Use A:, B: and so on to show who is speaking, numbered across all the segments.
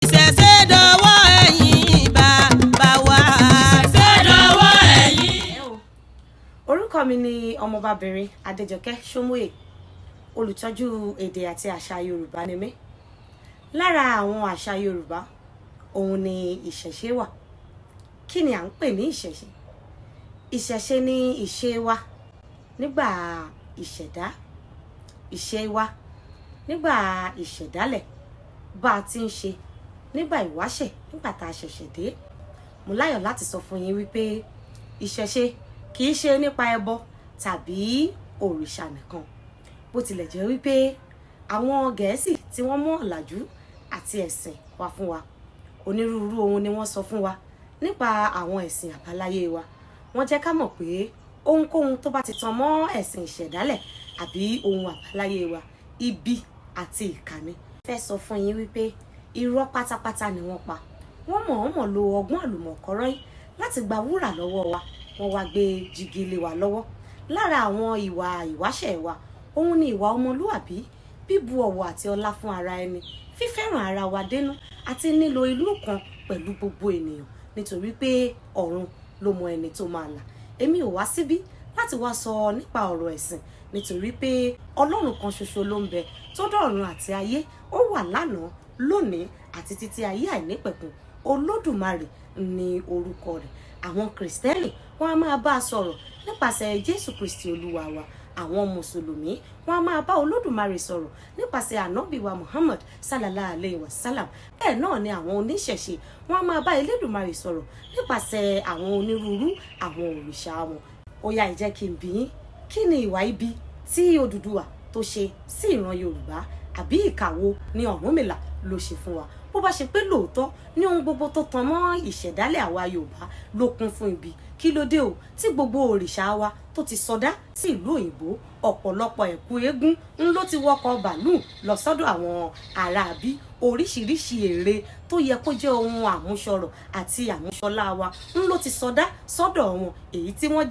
A: ìṣẹ̀ṣe dọwọ́ ẹ̀yin bàbá wa. ìṣẹ̀ṣe dọwọ́ ẹ̀yin.
B: Orúkọ mi ni ọmọbabìnrin Adéjọkẹ́ Ṣómóyè, olùtọ́jú èdè àti àṣà Yorùbá ni mí. Lára àwọn àṣà Yorùbá òun ni ìṣẹ̀ṣe wà. Kí ni à ń pè ní ìṣẹ̀ṣe? Ìṣẹ̀ṣe ni ìṣe wa nígbà ìṣẹ̀dá, ìṣe wa nígbà ìṣẹ̀dálẹ̀, bá a ti ń ṣe nígbà ìwáṣẹ̀, nígbà tá a ṣẹ̀ṣẹ̀ dé. Mo láyọ̀ láti sọ fún yín wípé ìṣẹ̀ṣe kì í ṣe nípa ẹbọ tàbí òrìṣà nìkan. Bó tilẹ̀ jẹ́ wípé àwọn Gẹ̀ẹ́sì tí wọ́n mú ọ̀làjú àti ẹ̀sìn wá fún wa, onírúurú ohun ni wọ́n sọ fún wa nípa àwọn ẹ̀sìn àbáláyé wa. Wọ́n jẹ́ ká mọ̀ pé ohunkóhun tó bá ti tan mọ́ ẹ̀sìn ìṣẹ̀dálẹ̀ àbí ohun àbáláyé wa, ibi àti ìkànnì. Fẹ́ sọ fún yín wípé irọ́ pátápátá ni wọ́n pa. Wọ́n mọ̀ọ́mọ̀ lo ọgbọ́n àlùmọ̀kọ́rọ́ yìí láti gba wúrà lọ́wọ́ wa, wọ́n wá gbé jígí lé wa lọ́wọ́. Lára àwọn ìwà ìwáṣẹ̀ wa, òun ni ìwà ọmọlúwàbí, bíbu ọ̀wọ̀ àti ọlá fún ara ẹni, fífẹ́ràn ara wa dénú àti nílò ìlú kan pẹ̀lú gbogbo ènìyàn, nítorí pé ọ̀run ló mọ ẹni tó máa là. Èmi ò wá síbí láti wá sọ nípa ọ̀rọ̀ ẹ̀sìn, nítorí pé Ọlọ́run kan ṣoṣo ló ń bẹ tó dá ọ̀run àti ayé. Ó wà lánàá, lónìí àti títí ayé àìnípẹ̀kun. Olódùmarè ni orúkọ rẹ̀. Àwọn Kristẹni wọ́n á máa bá a sọ̀rọ̀ nípasẹ̀ Jésù Kristi Olúwa wa. Àwọn Mùsùlùmí wọ́n á máa bá Olódùmarè sọ̀rọ̀ nípasẹ̀ Ànábì wa Muhammad sallallahu alayhi wa sallam. Bẹ́ẹ̀ náà ni àwọn oníṣẹ̀ṣe wọ́n á máa bá Elédùmarè sọ̀rọ̀ nípasẹ̀ àwọn onírúurú àwọn òrìṣà wọn. Ó yá, ẹ jẹ́ kí n bi yín, kí ni ìwà ibi tí Odùduwà tó ṣe sí ìran Yorùbá, àbí ìkà wo ni Ọ̀rúnmìlà ló ṣe fún wa? Bó bá ṣe pé lóòótọ́ ní ohun gbogbo tó tan mọ́ ìṣẹ̀dálẹ̀ àwa Yorùbá ló kún fún ibi, kí ló dé o tí gbogbo òrìṣà wa tó ti sọdá sí ìlú òyìnbó? Ọ̀pọ̀lọpọ̀ ẹ̀kú eégún ló ti wọkọ̀ bàálù lọ sọ́dọ̀ àwọn aráabí. Oríṣiríṣi ère tó yẹ kó jẹ́ ohun àmúṣọrọ̀ àti àmúṣọlá wa ló ti sọdá sọ́dọ̀ wọn. Èyí tí wọ́n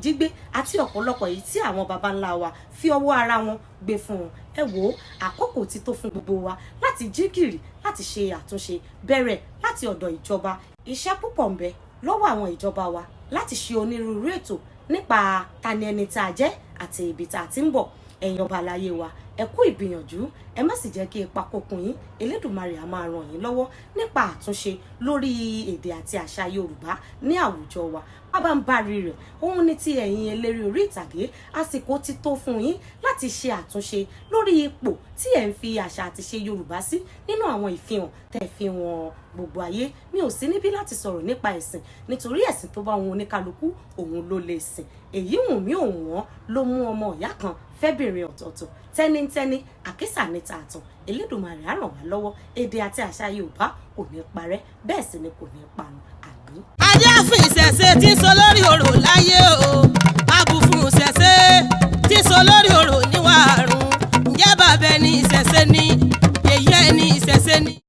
B: jí gbé àti ọ̀pọ̀lọpọ̀ èyí tí àwọn baba ńlá wa fi ọwọ́ ara wọn gbé fún wọn. Ẹ wò ó, àkókò ti tó fún gbogbo wa láti jí gìrì, láti ṣe àtúnṣe, bẹ̀rẹ̀ láti ọ̀dọ̀ ìjọba. Iṣẹ́ púpọ̀ ń bẹ lọ́wọ́ àwọn ìjọba wa láti ṣe onírúurú ètò nípa tani ẹni tá a jẹ́ àti ibi tá a ti ń bọ̀. Ẹ̀yin ọba aláyé wa, ẹ kú ìgbìyànjú, ẹ má sì jẹ́ kí ipa kókun yín. Elédùmarè á máa ràn yín lọ́wọ́ nípa àtúnṣe lórí èdè àti àṣà Yorùbá ní àwùjọ wa. Pábánbárì rẹ̀ òun ní ti ẹ̀yin eléré orí ìtàgé. Àsìkò ti tó fún yín láti ṣe àtúnṣe lórí ipò tí ẹ̀ ń fi àṣà àti ṣe Yorùbá sí nínú àwọn ìfihàn tẹ́ fi wọn gbogbo ayé. Mi ò sí níbí láti sọ̀rọ̀ nípa ẹ̀sìn, nítorí ẹ̀sìn tó bá wọn oníkálukú òun ló lè sìn. Èyí wùn mí òun wọn ló mú ọmọ ìyá kan fẹ́bìnrin ọ̀tọ̀ọ̀tọ̀. Tẹ́nítẹ́ní àkísà níta àtàn. Elédùmarè á ràn wá lọ́wọ́. Èdè àti àṣà Yorùbá kò ní parẹ́, bẹ́ẹ̀ sì ni kò ní parun. Àmín.
A: Adé àfin ìṣẹ̀ṣe tí ń sọ lórí ọ̀rọ̀ láyé o.